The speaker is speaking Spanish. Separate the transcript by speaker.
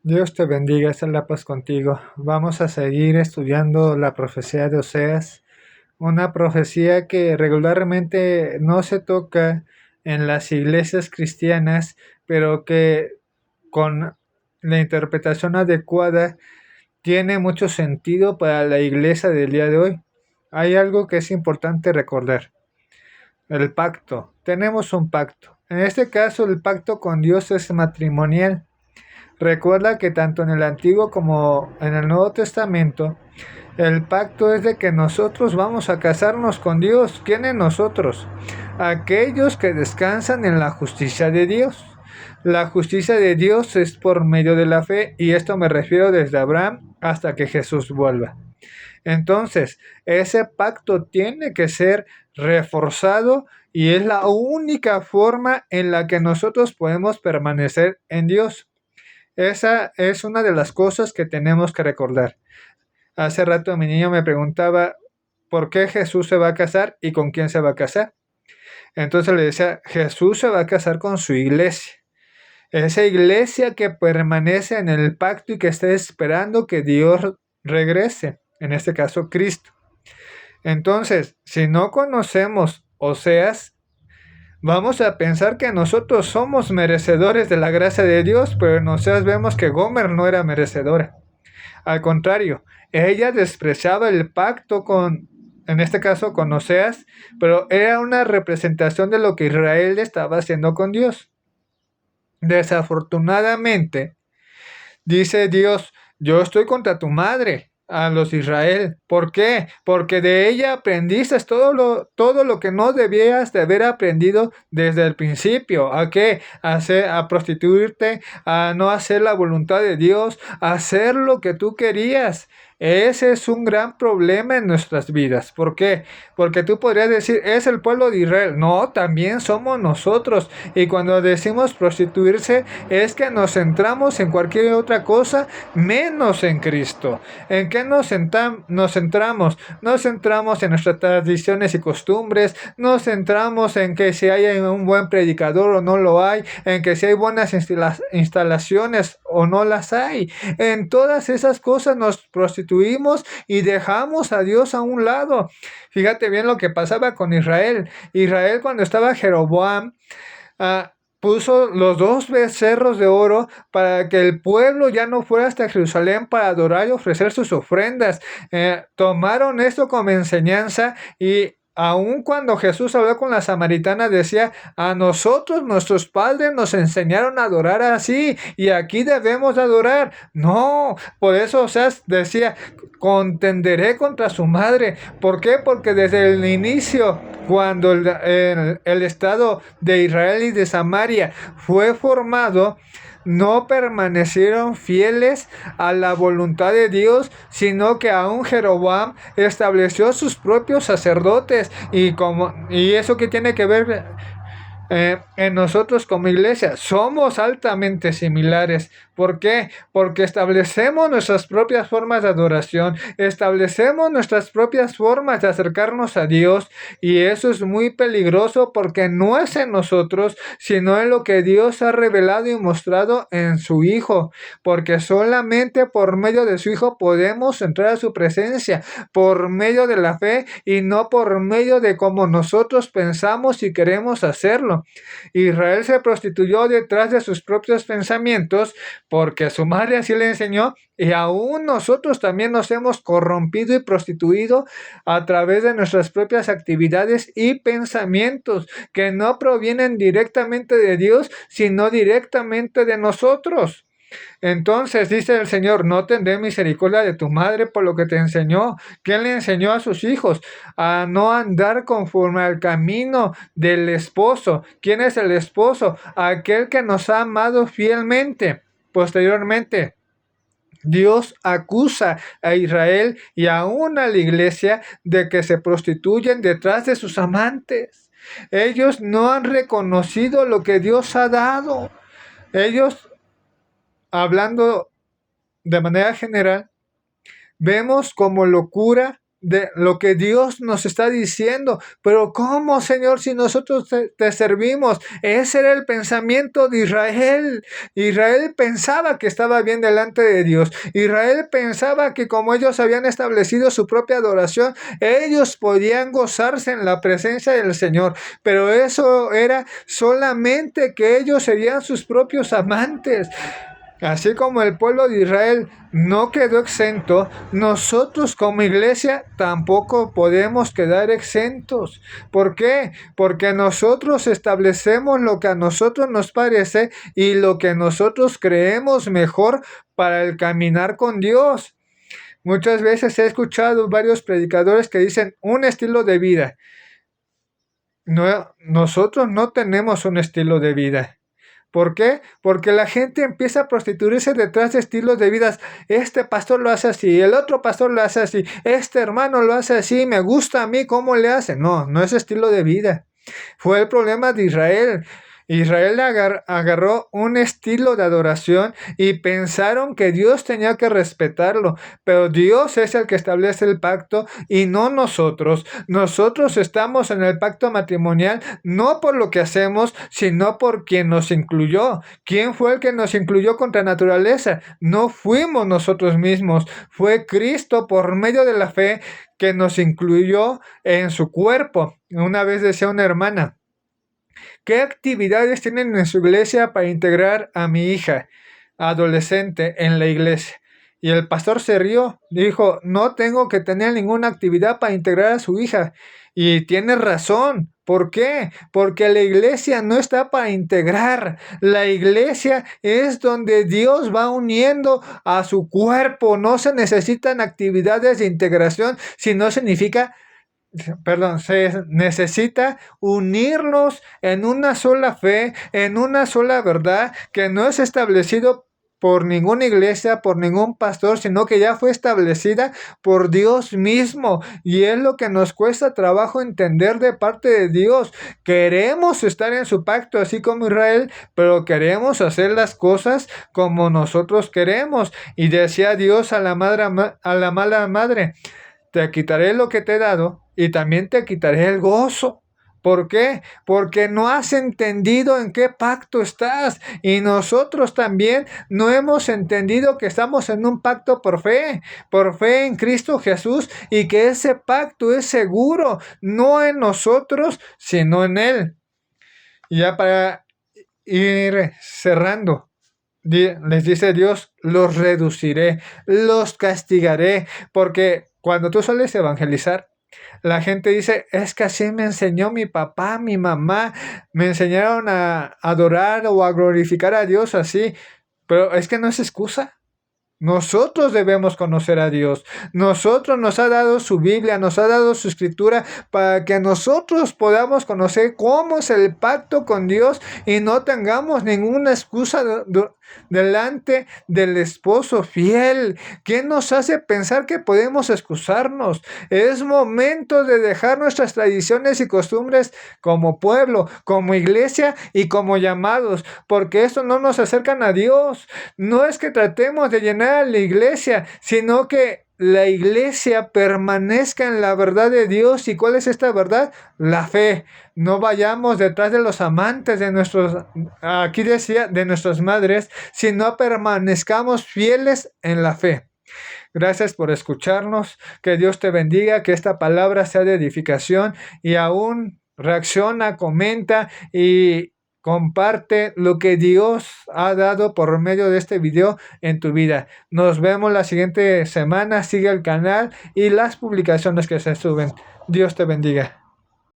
Speaker 1: Dios te bendiga, sea la paz contigo. Vamos a seguir estudiando la profecía de Oseas, una profecía que regularmente no se toca en las iglesias cristianas, pero que con la interpretación adecuada tiene mucho sentido para la iglesia del día de hoy. Hay algo que es importante recordar, el pacto. Tenemos un pacto. En este caso, el pacto con Dios es matrimonial. Recuerda que tanto en el Antiguo como en el Nuevo Testamento, el pacto es de que nosotros vamos a casarnos con Dios. ¿Quiénes nosotros? Aquellos que descansan en la justicia de Dios. La justicia de Dios es por medio de la fe, y esto me refiero desde Abraham hasta que Jesús vuelva. Entonces, ese pacto tiene que ser reforzado, y es la única forma en la que nosotros podemos permanecer en Dios. Esa es una de las cosas que tenemos que recordar. Hace rato mi niño me preguntaba por qué Jesús se va a casar y con quién se va a casar. Entonces le decía, Jesús se va a casar con su iglesia. Esa iglesia que permanece en el pacto y que está esperando que Dios regrese, en este caso Cristo. Entonces, si no conocemos Oseas, vamos a pensar que nosotros somos merecedores de la gracia de Dios, pero en Oseas vemos que Gomer no era merecedora. Al contrario, ella despreciaba el pacto en este caso con Oseas, pero era una representación de lo que Israel estaba haciendo con Dios. Desafortunadamente, dice Dios, yo estoy contra tu madre, a los Israel. ¿Por qué? Porque de ella aprendiste todo lo que no debías de haber aprendido desde el principio. ¿A qué? A prostituirte, a no hacer la voluntad de Dios, a hacer lo que tú querías. Ese es un gran problema en nuestras vidas. ¿Por qué? Porque tú podrías decir, es el pueblo de Israel. No, también somos nosotros. Y cuando decimos prostituirse, es que nos centramos en cualquier otra cosa menos en Cristo. ¿En qué nos centramos? Nos centramos en nuestras tradiciones y costumbres, nos centramos en que si hay un buen predicador o no lo hay, en que si hay buenas instalaciones o no las hay. En todas esas cosas nos prostituimos y dejamos a Dios a un lado. Fíjate bien lo que pasaba con Israel. Israel, cuando estaba Jeroboam, puso los dos becerros de oro para que el pueblo ya no fuera hasta Jerusalén para adorar y ofrecer sus ofrendas. Tomaron esto como enseñanza, y aun cuando Jesús habló con la samaritana decía, a nosotros nuestros padres nos enseñaron a adorar así y aquí debemos adorar. No, por eso decía, contenderé contra su madre. ¿Por qué? Porque desde el inicio, cuando el estado de Israel y de Samaria fue formado, no permanecieron fieles a la voluntad de Dios, sino que aún Jeroboam estableció sus propios sacerdotes. Y eso que tiene que ver en nosotros como iglesia, somos altamente similares. ¿Por qué? Porque establecemos nuestras propias formas de adoración, establecemos nuestras propias formas de acercarnos a Dios, y eso es muy peligroso porque no es en nosotros, sino en lo que Dios ha revelado y mostrado en su Hijo, porque solamente por medio de su Hijo podemos entrar a su presencia, por medio de la fe y no por medio de cómo nosotros pensamos y queremos hacerlo. Israel se prostituyó detrás de sus propios pensamientos porque su madre así le enseñó, y aún nosotros también nos hemos corrompido y prostituido a través de nuestras propias actividades y pensamientos que no provienen directamente de Dios, sino directamente de nosotros. Entonces dice el Señor, no tendré misericordia de tu madre por lo que te enseñó. ¿Quién le enseñó a sus hijos? A no andar conforme al camino del esposo. ¿Quién es el esposo? Aquel que nos ha amado fielmente. Posteriormente, Dios acusa a Israel y aún a la iglesia de que se prostituyen detrás de sus amantes. Ellos no han reconocido lo que Dios ha dado. Ellos, hablando de manera general, vemos como locura de lo que Dios nos está diciendo. Pero ¿cómo, Señor, si nosotros te servimos? Ese era el pensamiento de Israel. Israel pensaba que estaba bien delante de Dios. Israel pensaba que como ellos habían establecido su propia adoración, ellos podían gozarse en la presencia del Señor. Pero eso era solamente que ellos serían sus propios amantes. Así como el pueblo de Israel no quedó exento, nosotros como iglesia tampoco podemos quedar exentos. ¿Por qué? Porque nosotros establecemos lo que a nosotros nos parece y lo que nosotros creemos mejor para el caminar con Dios. Muchas veces he escuchado varios predicadores que dicen un estilo de vida. No, nosotros no tenemos un estilo de vida. ¿Por qué? Porque la gente empieza a prostituirse detrás de estilos de vida. Este pastor lo hace así, el otro pastor lo hace así, este hermano lo hace así, me gusta a mí cómo le hace. No, no es estilo de vida. Fue el problema de Israel. Israel agarró un estilo de adoración y pensaron que Dios tenía que respetarlo, pero Dios es el que establece el pacto y no nosotros. Nosotros estamos en el pacto matrimonial no por lo que hacemos, sino por quien nos incluyó. ¿Quién fue el que nos incluyó contra naturaleza? No fuimos nosotros mismos, fue Cristo por medio de la fe que nos incluyó en su cuerpo. Una vez decía una hermana: ¿qué actividades tienen en su iglesia para integrar a mi hija adolescente en la iglesia? Y el pastor se rió, dijo: no tengo que tener ninguna actividad para integrar a su hija. Y tiene razón. ¿Por qué? Porque la iglesia no está para integrar. La iglesia es donde Dios va uniendo a su cuerpo. No se necesitan actividades de integración, sino se necesita unirnos en una sola fe, en una sola verdad, que no es establecido por ninguna iglesia, por ningún pastor, sino que ya fue establecida por Dios mismo. Y es lo que nos cuesta trabajo entender de parte de Dios. Queremos estar en su pacto, así como Israel, pero queremos hacer las cosas como nosotros queremos. Y decía Dios a la mala madre: te quitaré lo que te he dado y también te quitaré el gozo. ¿Por qué? Porque no has entendido en qué pacto estás. Y nosotros también no hemos entendido que estamos en un pacto por fe en Cristo Jesús, y que ese pacto es seguro, no en nosotros, sino en Él. Y ya para ir cerrando, les dice Dios: los reduciré, los castigaré, porque cuando tú sales a evangelizar, la gente dice: es que así me enseñó mi papá, mi mamá, me enseñaron a adorar o a glorificar a Dios así. Pero es que no es excusa. Nosotros debemos conocer a Dios. Nosotros nos ha dado su Biblia, nos ha dado su escritura para que nosotros podamos conocer cómo es el pacto con Dios y no tengamos ninguna excusa delante del esposo fiel. ¿Quién nos hace pensar que podemos excusarnos? Es momento de dejar nuestras tradiciones y costumbres como pueblo, como iglesia y como llamados, porque esto no nos acercan a Dios. No es que tratemos de llenar a la iglesia, sino que la iglesia permanezca en la verdad de Dios. ¿Y cuál es esta verdad? La fe. No vayamos detrás de los amantes de de nuestras madres, sino permanezcamos fieles en la fe. Gracias por escucharnos. Que Dios te bendiga, que esta palabra sea de edificación, y aún reacciona, comenta y comparte lo que Dios ha dado por medio de este video en tu vida. Nos vemos la siguiente semana. Sigue el canal y las publicaciones que se suben. Dios te bendiga.